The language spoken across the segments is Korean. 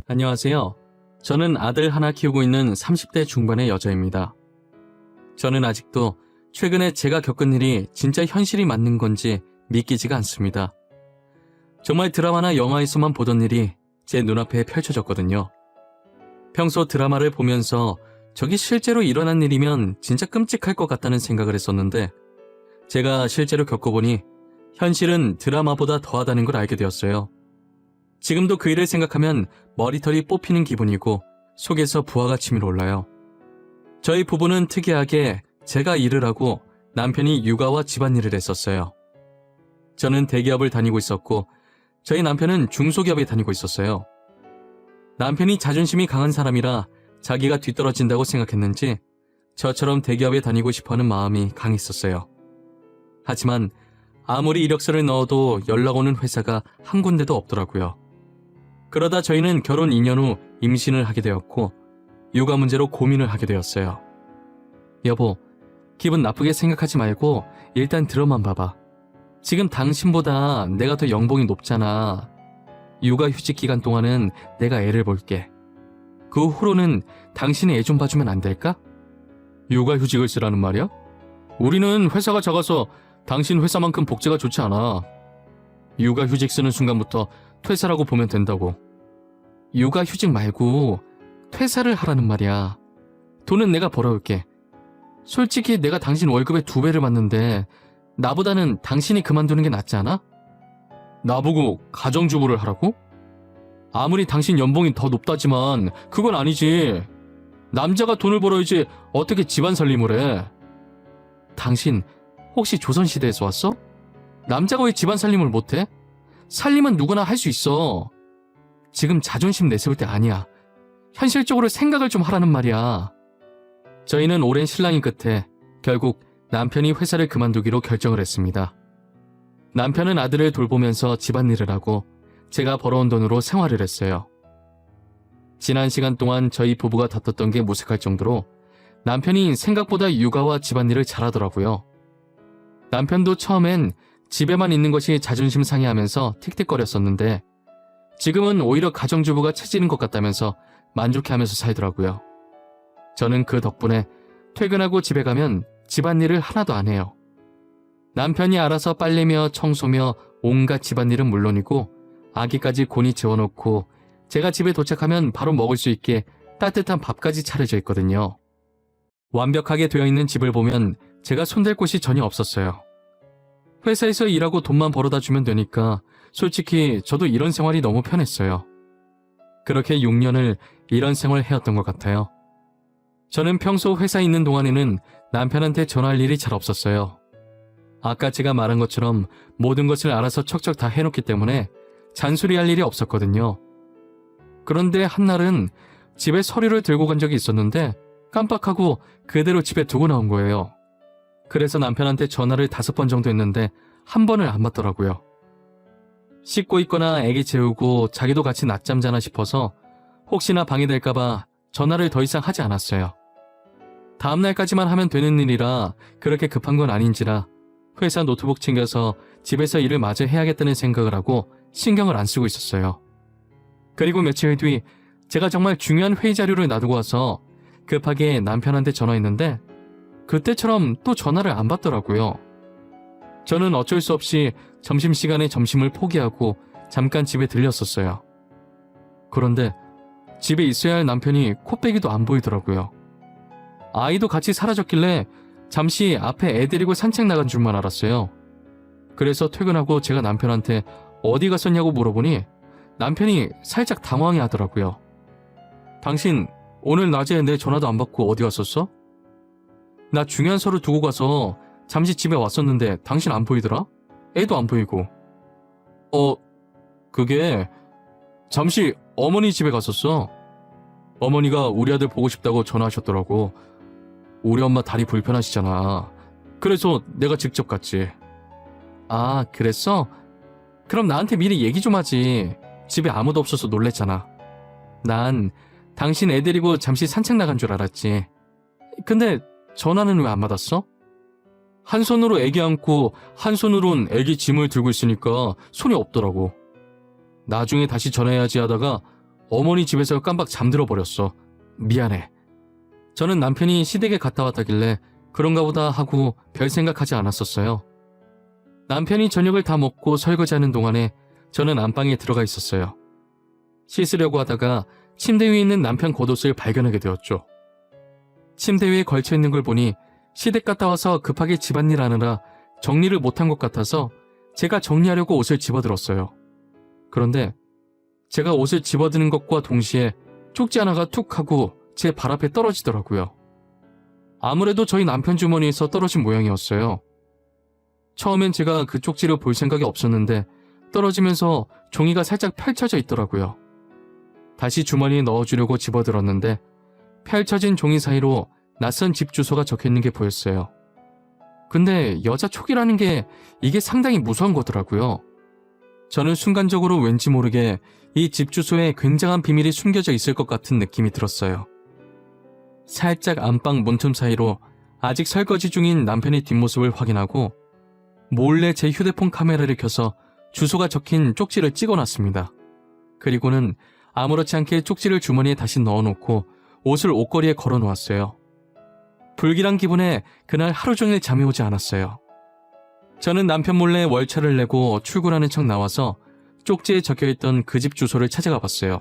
안녕하세요. 저는 아들 하나 키우고 있는 30대 중반의 여자입니다. 저는 아직도 최근에 제가 겪은 일이 진짜 현실이 맞는 건지 믿기지가 않습니다. 정말 드라마나 영화에서만 보던 일이 제 눈앞에 펼쳐졌거든요. 평소 드라마를 보면서 저게 실제로 일어난 일이면 진짜 끔찍할 것 같다는 생각을 했었는데 제가 실제로 겪어보니 현실은 드라마보다 더하다는 걸 알게 되었어요. 지금도 그 일을 생각하면 머리털이 뽑히는 기분이고 속에서 부하가 치밀어 올라요. 저희 부부는 특이하게 제가 일을 하고 남편이 육아와 집안일을 했었어요. 저는 대기업을 다니고 있었고 저희 남편은 중소기업에 다니고 있었어요. 남편이 자존심이 강한 사람이라 자기가 뒤떨어진다고 생각했는지 저처럼 대기업에 다니고 싶어하는 마음이 강했었어요. 하지만 아무리 이력서를 넣어도 연락 오는 회사가 한 군데도 없더라고요. 그러다 저희는 결혼 2년 후 임신을 하게 되었고 육아 문제로 고민을 하게 되었어요. 여보, 기분 나쁘게 생각하지 말고 일단 들어만 봐봐. 지금 당신보다 내가 더 연봉이 높잖아. 육아휴직 기간 동안은 내가 애를 볼게. 그 후로는 당신이 애 좀 봐주면 안 될까? 육아휴직을 쓰라는 말이야? 우리는 회사가 작아서 당신 회사만큼 복지가 좋지 않아. 육아휴직 쓰는 순간부터 퇴사라고 보면 된다고. 육아휴직 말고 퇴사를 하라는 말이야. 돈은 내가 벌어올게. 솔직히 내가 당신 월급의 2배를 받는데 나보다는 당신이 그만두는 게 낫지 않아? 나보고 가정주부를 하라고? 아무리 당신 연봉이 더 높다지만 그건 아니지. 남자가 돈을 벌어야지 어떻게 집안 살림을 해. 당신 혹시 조선시대에서 왔어? 남자가 왜 집안 살림을 못해? 살림은 누구나 할 수 있어. 지금 자존심 내세울 때 아니야. 현실적으로 생각을 좀 하라는 말이야. 저희는 오랜 신랑이 끝에 결국 남편이 회사를 그만두기로 결정을 했습니다. 남편은 아들을 돌보면서 집안일을 하고 제가 벌어온 돈으로 생활을 했어요. 지난 시간 동안 저희 부부가 다퉜던 게 무색할 정도로 남편이 생각보다 육아와 집안일을 잘하더라고요. 남편도 처음엔 집에만 있는 것이 자존심 상해하면서 틱틱거렸었는데 지금은 오히려 가정주부가 체질인 것 같다면서 만족해하면서 살더라고요. 저는 그 덕분에 퇴근하고 집에 가면 집안일을 하나도 안 해요. 남편이 알아서 빨래며 청소며 온갖 집안일은 물론이고 아기까지 곤히 재워놓고 제가 집에 도착하면 바로 먹을 수 있게 따뜻한 밥까지 차려져 있거든요. 완벽하게 되어 있는 집을 보면 제가 손댈 곳이 전혀 없었어요. 회사에서 일하고 돈만 벌어다 주면 되니까 솔직히 저도 이런 생활이 너무 편했어요. 그렇게 6년을 이런 생활을 해왔던 것 같아요. 저는 평소 회사에 있는 동안에는 남편한테 전화할 일이 잘 없었어요. 아까 제가 말한 것처럼 모든 것을 알아서 척척 다 해놓기 때문에 잔소리할 일이 없었거든요. 그런데 한날은 집에 서류를 들고 간 적이 있었는데 깜빡하고 그대로 집에 두고 나온 거예요. 그래서 남편한테 전화를 5번 정도 했는데 한 번을 안 받더라고요. 씻고 있거나 애기 재우고 자기도 같이 낮잠 자나 싶어서 혹시나 방해될까봐 전화를 더 이상 하지 않았어요. 다음날까지만 하면 되는 일이라 그렇게 급한 건 아닌지라 회사 노트북 챙겨서 집에서 일을 마저 해야겠다는 생각을 하고 신경을 안 쓰고 있었어요. 그리고 며칠 뒤 제가 정말 중요한 회의 자료를 놔두고 와서 급하게 남편한테 전화했는데 그때처럼 또 전화를 안 받더라고요. 저는 어쩔 수 없이 점심시간에 점심을 포기하고 잠깐 집에 들렸었어요. 그런데 집에 있어야 할 남편이 코빼기도 안 보이더라고요. 아이도 같이 사라졌길래 잠시 앞에 애 데리고 산책 나간 줄만 알았어요. 그래서 퇴근하고 제가 남편한테 어디 갔었냐고 물어보니 남편이 살짝 당황해 하더라고요. 당신 오늘 낮에 내 전화도 안 받고 어디 갔었어? 나 중요한 서류 두고 가서 잠시 집에 왔었는데 당신 안 보이더라? 애도 안 보이고. 그게 잠시 어머니 집에 갔었어. 어머니가 우리 아들 보고 싶다고 전화하셨더라고. 우리 엄마 다리 불편하시잖아. 그래서 내가 직접 갔지. 아, 그랬어? 그럼 나한테 미리 얘기 좀 하지. 집에 아무도 없어서 놀랬잖아. 난 당신 애 데리고 잠시 산책 나간 줄 알았지. 근데 전화는 왜 안 받았어? 한 손으로 애기 안고 한 손으론 애기 짐을 들고 있으니까 손이 없더라고. 나중에 다시 전화해야지 하다가 어머니 집에서 깜빡 잠들어 버렸어. 미안해. 저는 남편이 시댁에 갔다 왔다길래 그런가 보다 하고 별 생각하지 않았었어요. 남편이 저녁을 다 먹고 설거지하는 동안에 저는 안방에 들어가 있었어요. 씻으려고 하다가 침대 위에 있는 남편 겉옷을 발견하게 되었죠. 침대 위에 걸쳐 있는 걸 보니 시댁 갔다 와서 급하게 집안일 하느라 정리를 못한 것 같아서 제가 정리하려고 옷을 집어들었어요. 그런데 제가 옷을 집어드는 것과 동시에 쪽지 하나가 툭 하고 제 발 앞에 떨어지더라고요. 아무래도 저희 남편 주머니에서 떨어진 모양이었어요. 처음엔 제가 그 쪽지를 볼 생각이 없었는데 떨어지면서 종이가 살짝 펼쳐져 있더라고요. 다시 주머니에 넣어주려고 집어들었는데 펼쳐진 종이 사이로 낯선 집 주소가 적혀있는 게 보였어요. 근데 여자 촉이라는 게 이게 상당히 무서운 거더라고요. 저는 순간적으로 왠지 모르게 이 집 주소에 굉장한 비밀이 숨겨져 있을 것 같은 느낌이 들었어요. 살짝 안방 문틈 사이로 아직 설거지 중인 남편의 뒷모습을 확인하고 몰래 제 휴대폰 카메라를 켜서 주소가 적힌 쪽지를 찍어놨습니다. 그리고는 아무렇지 않게 쪽지를 주머니에 다시 넣어놓고 옷을 옷걸이에 걸어놓았어요. 불길한 기분에 그날 하루 종일 잠이 오지 않았어요. 저는 남편 몰래 월차를 내고 출근하는 척 나와서 쪽지에 적혀있던 그 집 주소를 찾아가 봤어요.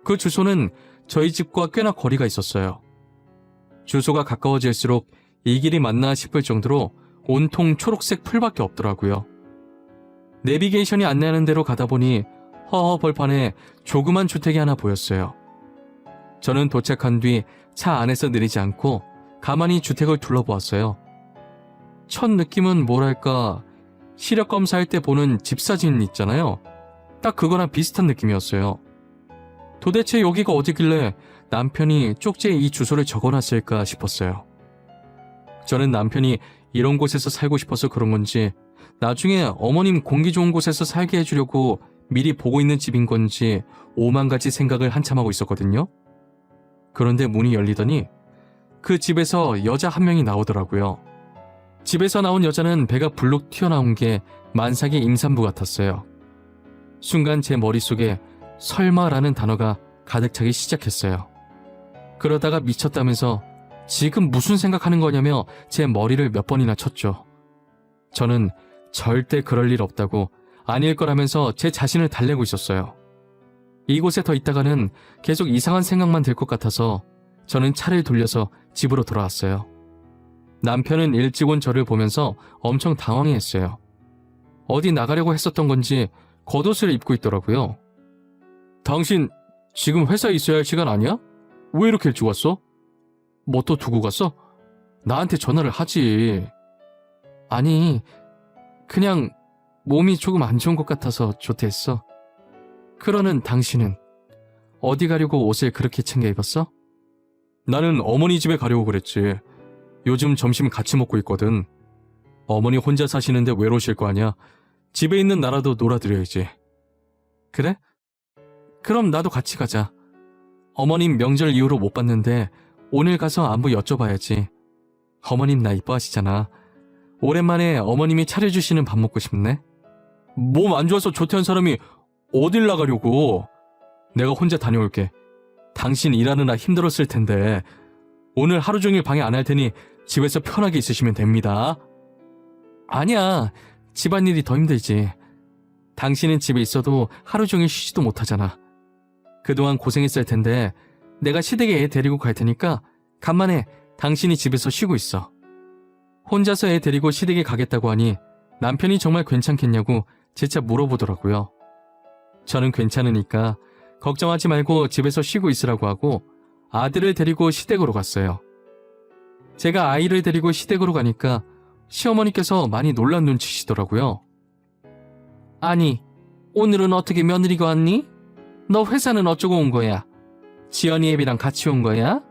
그 주소는 저희 집과 꽤나 거리가 있었어요. 주소가 가까워질수록 이 길이 맞나 싶을 정도로 온통 초록색 풀밖에 없더라고요. 내비게이션이 안내하는 대로 가다 보니 허허 벌판에 조그만 주택이 하나 보였어요. 저는 도착한 뒤 차 안에서 내리지 않고 가만히 주택을 둘러보았어요. 첫 느낌은 뭐랄까 시력 검사할 때 보는 집 사진 있잖아요. 딱 그거랑 비슷한 느낌이었어요. 도대체 여기가 어디길래 남편이 쪽지에 이 주소를 적어놨을까 싶었어요. 저는 남편이 이런 곳에서 살고 싶어서 그런 건지 나중에 어머님 공기 좋은 곳에서 살게 해주려고 미리 보고 있는 집인 건지 오만 가지 생각을 한참 하고 있었거든요. 그런데 문이 열리더니 그 집에서 여자 한 명이 나오더라고요. 집에서 나온 여자는 배가 불룩 튀어나온 게 만삭의 임산부 같았어요. 순간 제 머릿속에 설마라는 단어가 가득 차기 시작했어요. 그러다가 미쳤다면서 지금 무슨 생각하는 거냐며 제 머리를 몇 번이나 쳤죠. 저는 절대 그럴 일 없다고 아닐 거라면서 제 자신을 달래고 있었어요. 이곳에 더 있다가는 계속 이상한 생각만 들 것 같아서 저는 차를 돌려서 집으로 돌아왔어요. 남편은 일찍 온 저를 보면서 엄청 당황해했어요. 어디 나가려고 했었던 건지 겉옷을 입고 있더라고요. 당신 지금 회사에 있어야 할 시간 아니야? 왜 이렇게 일찍 왔어? 뭐 또 두고 갔어? 나한테 전화를 하지. 아니, 그냥 몸이 조금 안 좋은 것 같아서 조퇴했어. 그러는 당신은 어디 가려고 옷을 그렇게 챙겨 입었어? 나는 어머니 집에 가려고 그랬지. 요즘 점심 같이 먹고 있거든. 어머니 혼자 사시는데 외로우실 거 아니야. 집에 있는 나라도 놀아드려야지. 그래? 그럼 나도 같이 가자. 어머님 명절 이후로 못 봤는데 오늘 가서 안부 여쭤봐야지. 어머님 나 이뻐하시잖아. 오랜만에 어머님이 차려주시는 밥 먹고 싶네. 몸 안 좋아서 조퇴한 사람이 어딜 나가려고. 내가 혼자 다녀올게. 당신 일하느라 힘들었을 텐데 오늘 하루 종일 방해 안 할 테니 집에서 편하게 있으시면 됩니다. 아니야. 집안일이 더 힘들지. 당신은 집에 있어도 하루 종일 쉬지도 못하잖아. 그동안 고생했을 텐데 내가 시댁에 애 데리고 갈 테니까 간만에 당신이 집에서 쉬고 있어. 혼자서 애 데리고 시댁에 가겠다고 하니 남편이 정말 괜찮겠냐고 재차 물어보더라고요. 저는 괜찮으니까 걱정하지 말고 집에서 쉬고 있으라고 하고 아들을 데리고 시댁으로 갔어요. 제가 아이를 데리고 시댁으로 가니까 시어머니께서 많이 놀란 눈치시더라고요. 아니, 오늘은 어떻게 며느리가 왔니? 너 회사는 어쩌고 온 거야? 지연이 애비랑 같이 온 거야?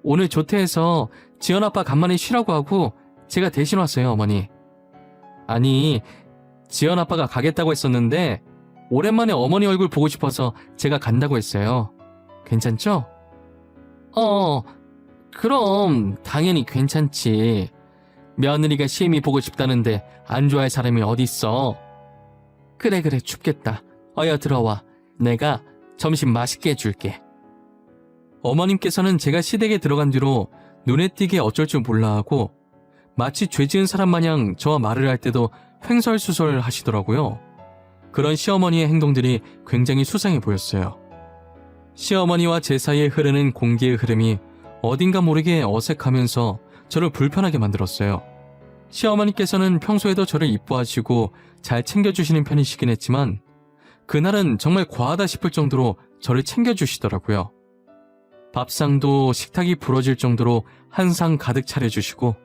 오늘 조퇴해서 지연 아빠 간만에 쉬라고 하고 제가 대신 왔어요, 어머니. 아니, 지연 아빠가 가겠다고 했었는데 오랜만에 어머니 얼굴 보고 싶어서 제가 간다고 했어요. 괜찮죠? 그럼 당연히 괜찮지. 며느리가 시애미 보고 싶다는데 안 좋아할 사람이 어딨어. 그래 춥겠다. 어여 들어와. 내가 점심 맛있게 해줄게. 어머님께서는 제가 시댁에 들어간 뒤로 눈에 띄게 어쩔 줄 몰라 하고 마치 죄 지은 사람 마냥 저와 말을 할 때도 횡설수설 하시더라고요. 그런 시어머니의 행동들이 굉장히 수상해 보였어요. 시어머니와 제 사이에 흐르는 공기의 흐름이 어딘가 모르게 어색하면서 저를 불편하게 만들었어요. 시어머니께서는 평소에도 저를 이뻐하시고 잘 챙겨주시는 편이시긴 했지만 그날은 정말 과하다 싶을 정도로 저를 챙겨주시더라고요. 밥상도 식탁이 부러질 정도로 한 상 가득 차려주시고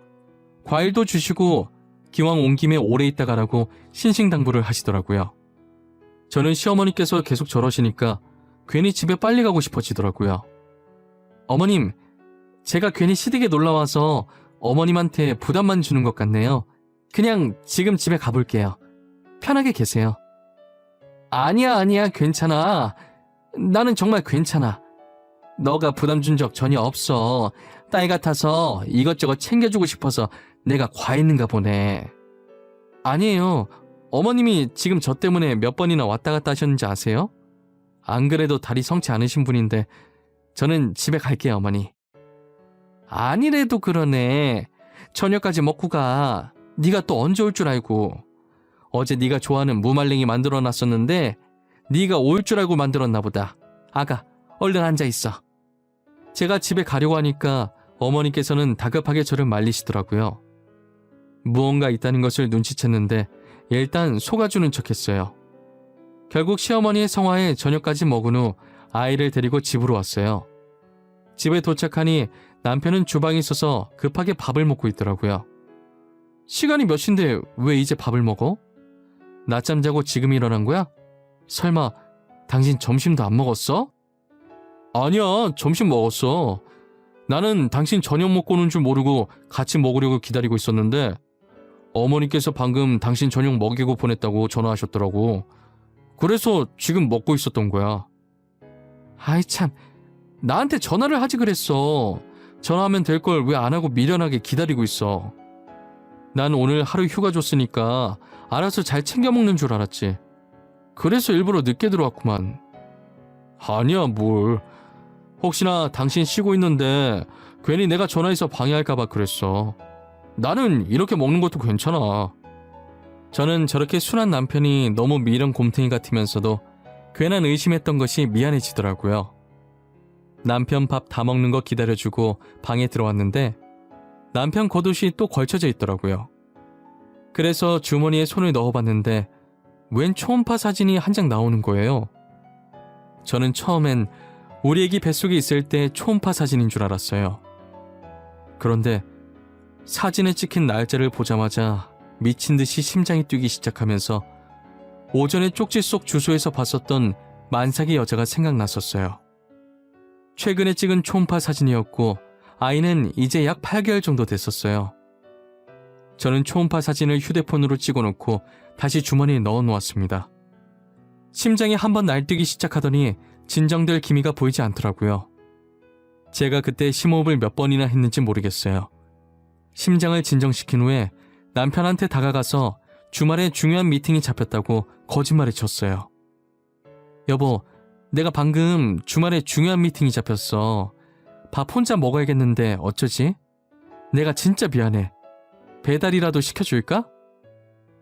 과일도 주시고 기왕 온 김에 오래 있다 가라고 신신당부를 하시더라고요. 저는 시어머니께서 계속 저러시니까 괜히 집에 빨리 가고 싶어지더라고요. 어머님, 제가 괜히 시댁에 놀러와서 어머님한테 부담만 주는 것 같네요. 그냥 지금 집에 가볼게요. 편하게 계세요. 아니야, 괜찮아. 나는 정말 괜찮아. 너가 부담 준 적 전혀 없어. 딸 같아서 이것저것 챙겨주고 싶어서 내가 과했는가 보네. 아니에요. 어머님이 지금 저 때문에 몇 번이나 왔다 갔다 하셨는지 아세요? 안 그래도 다리 성치 않으신 분인데 저는 집에 갈게요, 어머니. 아니래도 그러네. 저녁까지 먹고 가. 네가 또 언제 올 줄 알고. 어제 네가 좋아하는 무말랭이 만들어놨었는데 네가 올 줄 알고 만들었나 보다. 아가, 얼른 앉아있어. 제가 집에 가려고 하니까 어머니께서는 다급하게 저를 말리시더라고요. 무언가 있다는 것을 눈치챘는데 일단 속아주는 척했어요. 결국 시어머니의 성화에 저녁까지 먹은 후 아이를 데리고 집으로 왔어요. 집에 도착하니 남편은 주방에 있어서 급하게 밥을 먹고 있더라고요. 시간이 몇 시인데 왜 이제 밥을 먹어? 낮잠 자고 지금 일어난 거야? 설마 당신 점심도 안 먹었어? 아니야, 점심 먹었어. 나는 당신 저녁 먹고 오는 줄 모르고 같이 먹으려고 기다리고 있었는데 어머니께서 방금 당신 저녁 먹이고 보냈다고 전화하셨더라고. 그래서 지금 먹고 있었던 거야. 아이 참, 나한테 전화를 하지 그랬어. 전화하면 될 걸 왜 안 하고 미련하게 기다리고 있어. 난 오늘 하루 휴가 줬으니까 알아서 잘 챙겨 먹는 줄 알았지. 그래서 일부러 늦게 들어왔구만. 아니야, 뭘. 혹시나 당신 쉬고 있는데 괜히 내가 전화해서 방해할까봐 그랬어. 나는 이렇게 먹는 것도 괜찮아. 저는 저렇게 순한 남편이 너무 미련 곰탱이 같으면서도 괜한 의심했던 것이 미안해지더라고요. 남편 밥 다 먹는 거 기다려주고 방에 들어왔는데 남편 겉옷이 또 걸쳐져 있더라고요. 그래서 주머니에 손을 넣어봤는데 웬 초음파 사진이 한 장 나오는 거예요. 저는 처음엔 우리 애기 뱃속에 있을 때 초음파 사진인 줄 알았어요. 그런데 사진에 찍힌 날짜를 보자마자 미친 듯이 심장이 뛰기 시작하면서 오전에 쪽지 속 주소에서 봤었던 만삭의 여자가 생각났었어요. 최근에 찍은 초음파 사진이었고 아이는 이제 약 8개월 정도 됐었어요. 저는 초음파 사진을 휴대폰으로 찍어놓고 다시 주머니에 넣어놓았습니다. 심장이 한번 날뛰기 시작하더니 진정될 기미가 보이지 않더라고요. 제가 그때 심호흡을 몇 번이나 했는지 모르겠어요. 심장을 진정시킨 후에 남편한테 다가가서 주말에 중요한 미팅이 잡혔다고 거짓말을 쳤어요. 여보, 내가 방금 주말에 중요한 미팅이 잡혔어. 밥 혼자 먹어야겠는데 어쩌지? 내가 진짜 미안해. 배달이라도 시켜줄까?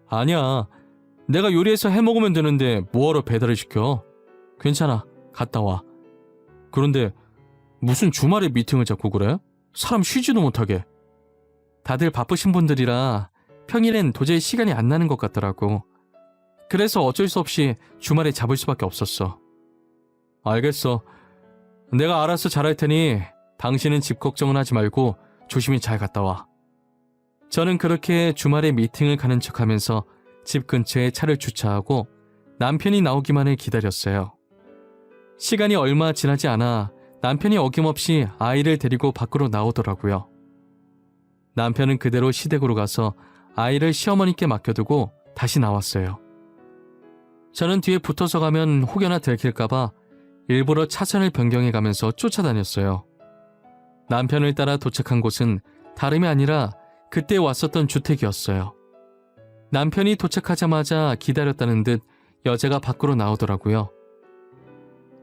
아니야. 내가 요리해서 해먹으면 되는데 뭐하러 배달을 시켜? 괜찮아. 갔다 와. 그런데 무슨 주말에 미팅을 잡고 그래? 사람 쉬지도 못하게. 다들 바쁘신 분들이라 평일엔 도저히 시간이 안 나는 것 같더라고. 그래서 어쩔 수 없이 주말에 잡을 수밖에 없었어. 알겠어. 내가 알아서 잘할 테니 당신은 집 걱정은 하지 말고 조심히 잘 갔다 와. 저는 그렇게 주말에 미팅을 가는 척하면서 집 근처에 차를 주차하고 남편이 나오기만을 기다렸어요. 시간이 얼마 지나지 않아 남편이 어김없이 아이를 데리고 밖으로 나오더라고요. 남편은 그대로 시댁으로 가서 아이를 시어머니께 맡겨두고 다시 나왔어요. 저는 뒤에 붙어서 가면 혹여나 들킬까봐 일부러 차선을 변경해가면서 쫓아다녔어요. 남편을 따라 도착한 곳은 다름이 아니라 그때 왔었던 주택이었어요. 남편이 도착하자마자 기다렸다는 듯 여자가 밖으로 나오더라고요.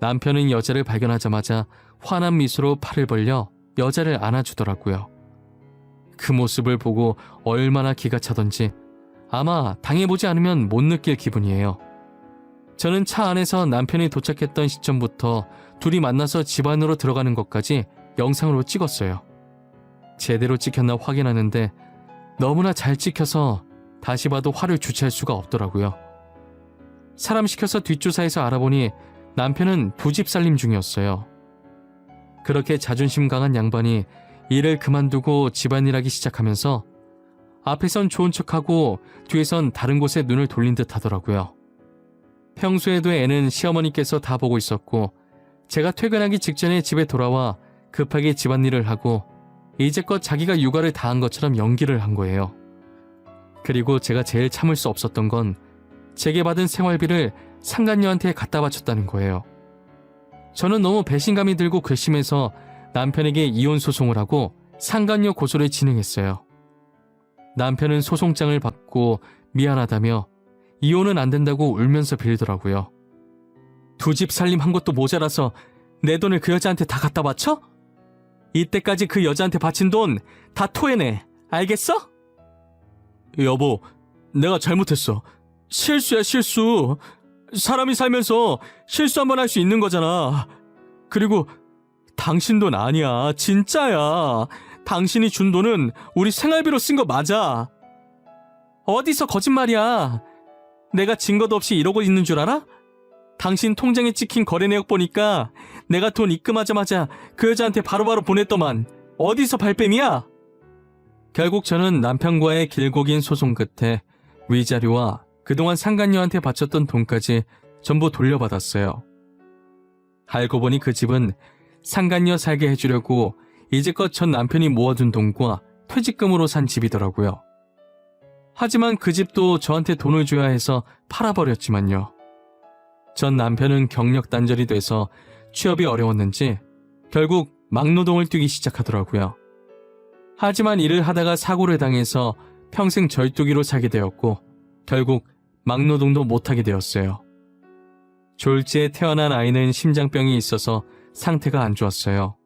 남편은 여자를 발견하자마자 환한 미소로 팔을 벌려 여자를 안아주더라고요. 그 모습을 보고 얼마나 기가 차던지 아마 당해보지 않으면 못 느낄 기분이에요. 저는 차 안에서 남편이 도착했던 시점부터 둘이 만나서 집 안으로 들어가는 것까지 영상으로 찍었어요. 제대로 찍혔나 확인하는데 너무나 잘 찍혀서 다시 봐도 화를 주체할 수가 없더라고요. 사람 시켜서 뒷조사해서 알아보니 남편은 부집 살림 중이었어요. 그렇게 자존심 강한 양반이 일을 그만두고 집안일하기 시작하면서 앞에선 좋은 척하고 뒤에선 다른 곳에 눈을 돌린 듯 하더라고요. 평소에도 애는 시어머니께서 다 보고 있었고 제가 퇴근하기 직전에 집에 돌아와 급하게 집안일을 하고 이제껏 자기가 육아를 다 한 것처럼 연기를 한 거예요. 그리고 제가 제일 참을 수 없었던 건 제게 받은 생활비를 상간녀한테 갖다 바쳤다는 거예요. 저는 너무 배신감이 들고 괘씸해서 남편에게 이혼 소송을 하고 상간녀 고소를 진행했어요. 남편은 소송장을 받고 미안하다며 이혼은 안 된다고 울면서 빌더라고요. 두 집 살림한 것도 모자라서 내 돈을 그 여자한테 다 갖다 바쳐? 이때까지 그 여자한테 바친 돈 다 토해내. 알겠어? 여보, 내가 잘못했어. 실수야, 실수. 사람이 살면서 실수 한번 할 수 있는 거잖아. 그리고 당신 돈 아니야. 진짜야. 당신이 준 돈은 우리 생활비로 쓴 거 맞아. 어디서 거짓말이야. 내가 증거도 없이 이러고 있는 줄 알아? 당신 통장에 찍힌 거래 내역 보니까 내가 돈 입금하자마자 그 여자한테 바로바로 보냈더만. 어디서 발뺌이야? 결국 저는 남편과의 길고 긴 소송 끝에 위자료와 그동안 상간녀한테 바쳤던 돈까지 전부 돌려받았어요. 알고 보니 그 집은 상간녀 살게 해주려고 이제껏 전 남편이 모아둔 돈과 퇴직금으로 산 집이더라고요. 하지만 그 집도 저한테 돈을 줘야 해서 팔아버렸지만요. 전 남편은 경력 단절이 돼서 취업이 어려웠는지 결국 막노동을 뛰기 시작하더라고요. 하지만 일을 하다가 사고를 당해서 평생 절뚝이로 살게 되었고 결국 막노동도 못하게 되었어요. 졸지에 태어난 아이는 심장병이 있어서 상태가 안 좋았어요.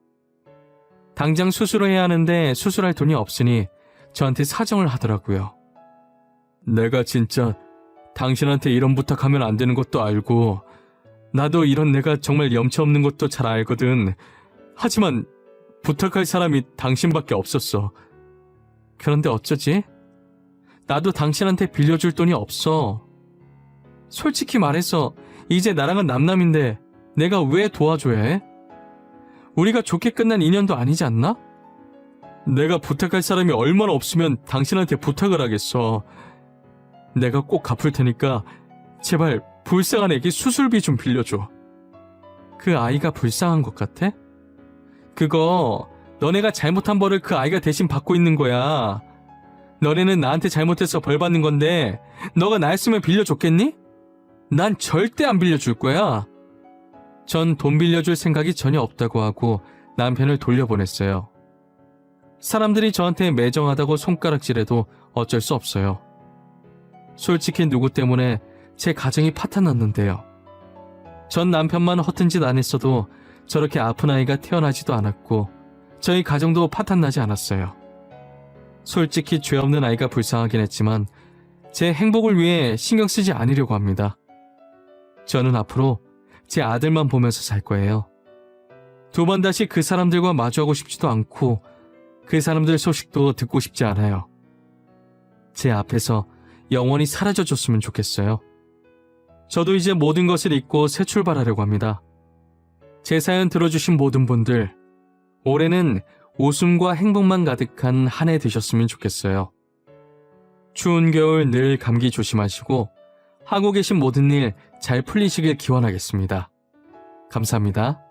당장 수술을 해야 하는데 수술할 돈이 없으니 저한테 사정을 하더라고요. 내가 진짜 당신한테 이런 부탁하면 안 되는 것도 알고 나도 이런 내가 정말 염치 없는 것도 잘 알거든. 하지만 부탁할 사람이 당신밖에 없었어. 그런데 어쩌지? 나도 당신한테 빌려줄 돈이 없어. 솔직히 말해서 이제 나랑은 남남인데 내가 왜 도와줘야 해? 우리가 좋게 끝난 인연도 아니지 않나? 내가 부탁할 사람이 얼마나 없으면 당신한테 부탁을 하겠어. 내가 꼭 갚을 테니까 제발 불쌍한 애기 수술비 좀 빌려줘. 그 아이가 불쌍한 것 같아? 그거 너네가 잘못한 벌을 그 아이가 대신 받고 있는 거야. 너네는 나한테 잘못해서 벌 받는 건데 너가 나였으면 빌려줬겠니? 난 절대 안 빌려줄 거야. 전 돈 빌려줄 생각이 전혀 없다고 하고 남편을 돌려보냈어요. 사람들이 저한테 매정하다고 손가락질해도 어쩔 수 없어요. 솔직히 누구 때문에 제 가정이 파탄났는데요. 전 남편만 허튼 짓 안 했어도 저렇게 아픈 아이가 태어나지도 않았고 저희 가정도 파탄나지 않았어요. 솔직히 죄 없는 아이가 불쌍하긴 했지만 제 행복을 위해 신경 쓰지 않으려고 합니다. 저는 앞으로 제 아들만 보면서 살 거예요. 두 번 다시 그 사람들과 마주하고 싶지도 않고 그 사람들 소식도 듣고 싶지 않아요. 제 앞에서 영원히 사라져줬으면 좋겠어요. 저도 이제 모든 것을 잊고 새 출발하려고 합니다. 제 사연 들어주신 모든 분들, 올해는 웃음과 행복만 가득한 한 해 되셨으면 좋겠어요. 추운 겨울 늘 감기 조심하시고 하고 계신 모든 일 잘 풀리시길 기원하겠습니다. 감사합니다.